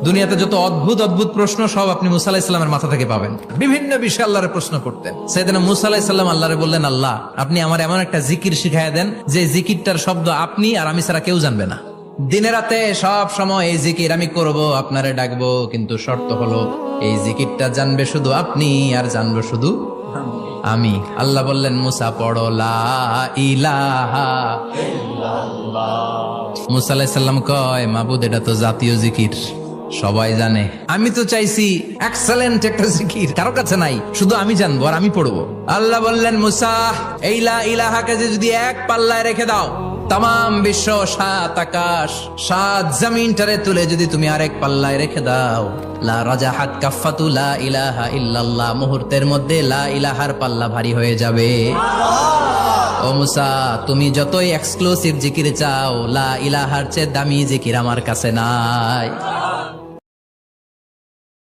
দুনিয়াতে যত অদ্ভুত অদ্ভুত প্রশ্ন সব আপনি মুসা আলাহিস সাল্লামের মাথা থেকে পাবেন। বিভিন্ন বিষয়ে আল্লাহরে প্রশ্ন করতেন। সেদিন মুসা আলাহিস সাল্লাম আল্লাহরে বললেন, আল্লাহ আপনি আমার এমন একটা জিকির শিখাইয়া দেন যে জিকিরটার শব্দ আপনি আর আমি ছাড়া কেউ জানবে না। দিনে রাতে সব সময় এই জিকির আমি করব, আপনারে ডাকবো, কিন্তু শর্ত হলো এই জিকিরটা জানবে শুধু আপনি আর জানবো শুধু আমি। আল্লাহ বললেন, মুসা পড়ো লা ইলাহা ইল্লাল্লাহ। মুসা আলাইহিস সালাম কয়, মাবুদ এটা তো জাতীয় জিকির, সবাই জানে। আমি তো চাইছি এক্সেলেন্ট একটা জিকির, কারো কাছে নাই, শুধু আমি জানবো আর আমি পড়বো। আল্লাহ বললেন, মুসা এই লা ইলাহাকে যদি এক পাল্লায় রেখে দাও, তাম বিশ্ব, 7 আকাশ 7 জমিনটারে তুলে যদি তুমি আরেক পাল্লায় রেখে দাও, লা রাজাহাত কাফাতু লা ইলাহা ইল্লাল্লাহ, মুহূর্তের মধ্যে লা ইলাহার পাল্লা ভারী হয়ে যাবে। ও মুসা, তুমি যতই এক্সক্লুসিভ জিকির চাও, লা ইলাহার চেয়ে দামি জিকির আমার কাছে নাই।